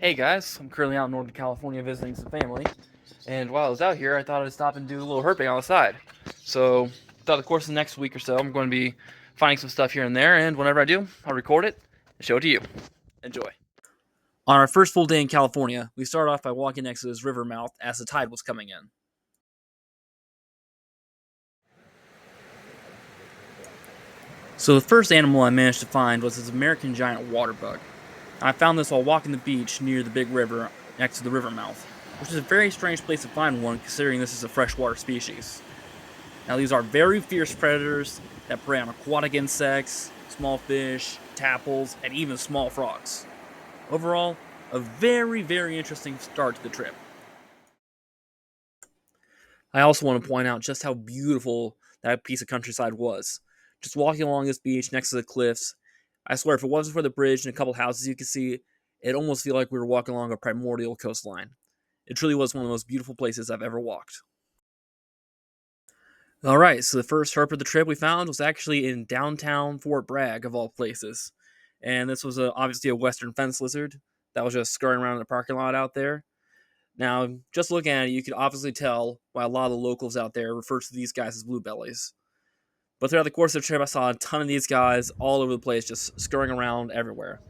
Hey guys, I'm currently out in Northern California visiting some family, and while I was out here, I thought I'd stop and do a little herping on the side. So, throughout the course of the next week or so, I'm going to be finding some stuff here and there, and whenever I do, I'll record it and show it to you. Enjoy. On our first full day in California, we started off by walking next to this river mouth as the tide was coming in. So the first animal I managed to find was this American giant water bug. I found this while walking the beach near the big river next to the river mouth, which is a very strange place to find one considering this is a freshwater species. Now these are very fierce predators that prey on aquatic insects, small fish, tadpoles, and even small frogs. Overall, a very interesting start to the trip. I also want to point out just how beautiful that piece of countryside was. Just walking along this beach next to the cliffs, I swear if it wasn't for the bridge and a couple houses you could see, it almost felt like we were walking along a primordial coastline. It truly was one of the most beautiful places I've ever walked. Alright, so the first herp of the trip we found was actually in downtown Fort Bragg, of all places. And this was obviously a western fence lizard that was just scurrying around in the parking lot out there. Now, just looking at it, you can obviously tell why a lot of the locals out there refer to these guys as bluebellies. But throughout the course of the trip, I saw a ton of these guys all over the place, just scurrying around everywhere.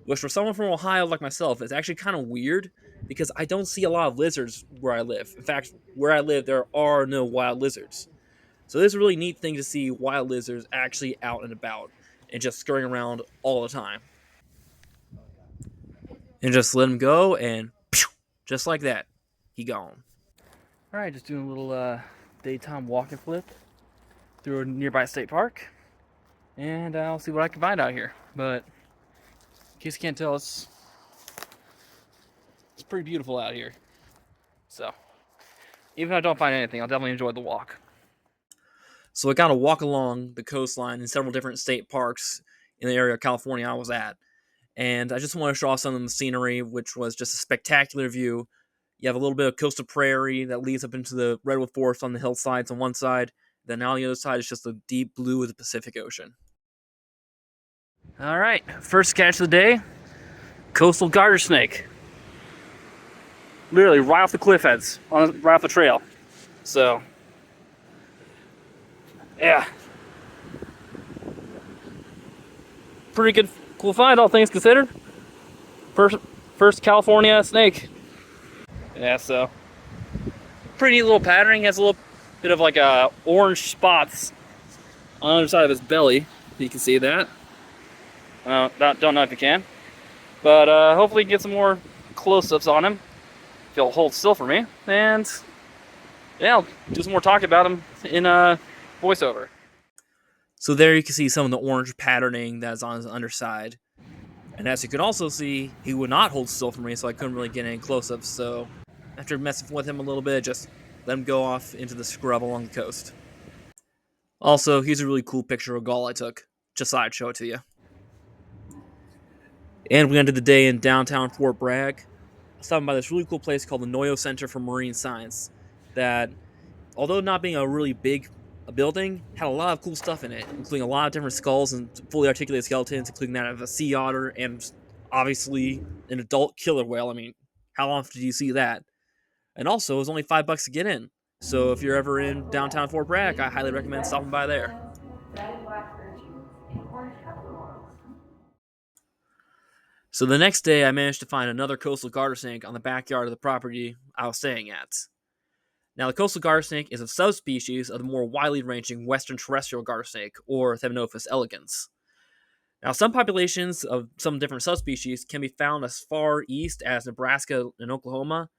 Which, for someone from Ohio like myself, is actually kind of weird because I don't see a lot of lizards where I live. In fact, where I live, there are no wild lizards. So this is a really neat thing to see wild lizards actually out and about and just scurrying around all the time. And just let him go, and pew, just like that, he gone. All right, just doing a little daytime walking flip through a nearby state park, and I'll see what I can find out here. But in case you can't tell, it's pretty beautiful out here. So even if I don't find anything, I'll definitely enjoy the walk. So I got to walk along the coastline in several different state parks in the area of California I was at. And I just want to show off some of the scenery, which was just a spectacular view. You have a little bit of coastal prairie that leads up into the redwood forest on the hillsides on one side. Then on the other side is just the deep blue of the Pacific Ocean. All right, first catch of the day, coastal garter snake. Literally right off the cliff heads, right off the trail. So, yeah, pretty good, cool find, all things considered. First, first California snake. Yeah, so pretty neat little patterning. Has a little bit of like orange spots on the other side of his belly. You can see that. Don't know if you can, but hopefully get some more close-ups on him. If he'll hold still for me, and yeah, I'll do some more talking about him in voiceover. So there you can see some of the orange patterning that's on his underside. And as you can also see, he would not hold still for me, so I couldn't really get any close-ups. So after messing with him a little bit, just let him go off into the scrub along the coast. Also, here's a really cool picture of a gull I took. Just thought I'd show it to you. And we ended the day in downtown Fort Bragg, stopping by this really cool place called the Noyo Center for Marine Science that, although not being a really big building, had a lot of cool stuff in it, including a lot of different skulls and fully articulated skeletons, including that of a sea otter and obviously an adult killer whale. I mean, how often do you see that? And also, it was only $5 to get in. So if you're ever in downtown Fort Bragg, I highly recommend stopping by there. So the next day, I managed to find another coastal garter snake on the backyard of the property I was staying at. Now, the coastal garter snake is a subspecies of the more widely ranging western terrestrial garter snake, or Thamnophis elegans. Now, some populations of some different subspecies can be found as far east as Nebraska and Oklahoma,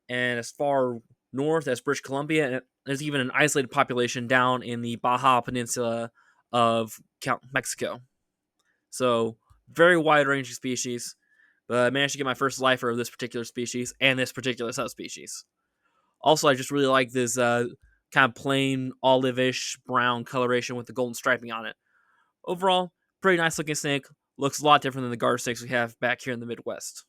and as far north as British Columbia, and there's even an isolated population down in the Baja Peninsula of Mexico. So, very wide-ranging species, but I managed to get my first lifer of this particular species and this particular subspecies. Also, I just really like this kind of plain olive-ish brown coloration with the golden striping on it. Overall, pretty nice looking snake. Looks a lot different than the garter snakes we have back here in the Midwest.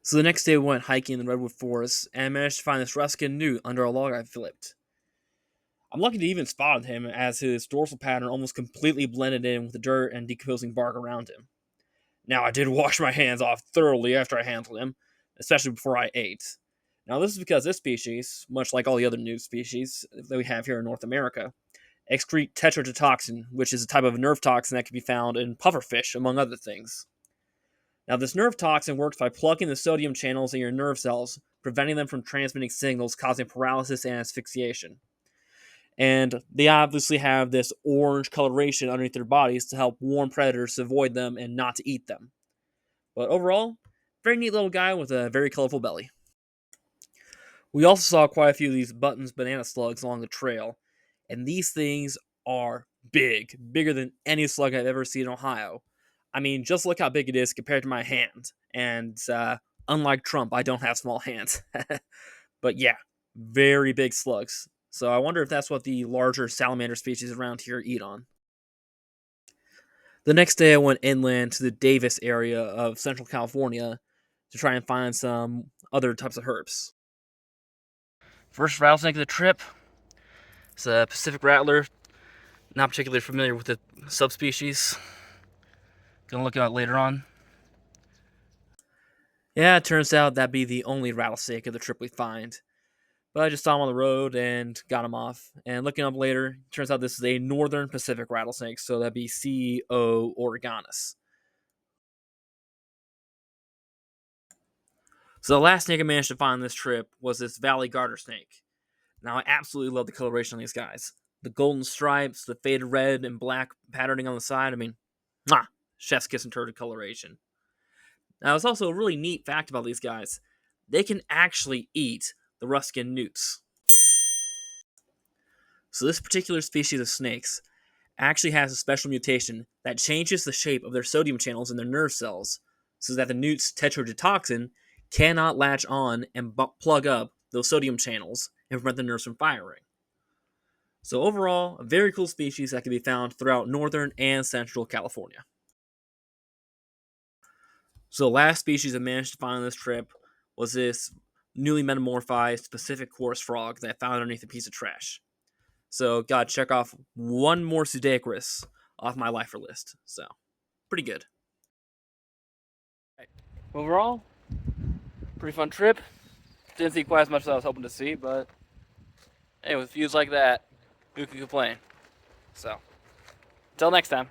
So the next day we went hiking in the Redwood Forest and I managed to find this Ruskin newt under a log I flipped. I'm lucky to even spot him as his dorsal pattern almost completely blended in with the dirt and decomposing bark around him. Now, I did wash my hands off thoroughly after I handled him, especially before I ate. Now, this is because this species, much like all the other new species that we have here in North America, excrete tetrodotoxin, which is a type of nerve toxin that can be found in pufferfish, among other things. Now, this nerve toxin works by plugging the sodium channels in your nerve cells, preventing them from transmitting signals, causing paralysis and asphyxiation. And they obviously have this orange coloration underneath their bodies to help warn predators to avoid them and not to eat them. But overall, very neat little guy with a very colorful belly. We also saw quite a few of these buttons banana slugs along the trail, and these things are big, bigger than any slug I've ever seen in Ohio. I mean, just look how big it is compared to my hand. And unlike Trump, I don't have small hands. But yeah, very big slugs. So I wonder if that's what the larger salamander species around here eat on. The next day, I went inland to the Davis area of Central California to try and find some other types of herps. First rattlesnake of the trip. It's a Pacific rattler. Not particularly familiar with the subspecies. Gonna look at it later on. Yeah, it turns out that'd be the only rattlesnake of the trip we find. But I just saw him on the road and got him off. And looking up later, turns out this is a northern Pacific rattlesnake, so that'd be C.O. oregonus. So the last snake I managed to find on this trip was this valley garter snake. Now, I absolutely love the coloration on these guys. The golden stripes, the faded red and black patterning on the side. I mean, mwah, chef's kiss in terms of coloration. Now, it's also a really neat fact about these guys. They can actually eat the Ruskin newts. So this particular species of snakes actually has a special mutation that changes the shape of their sodium channels in their nerve cells so that the newt's tetrodotoxin cannot latch on and plug up those sodium channels and prevent the nerves from firing. So overall, a very cool species that can be found throughout northern and central California. So the last species I managed to find on this trip was this newly metamorphized Pacific horse frog that I found underneath a piece of trash. So gotta check off one more Pseudacris off my lifer list. So pretty good. Overall, pretty fun trip. Didn't see quite as much as I was hoping to see, but hey, with views like that, who can complain? So, until next time.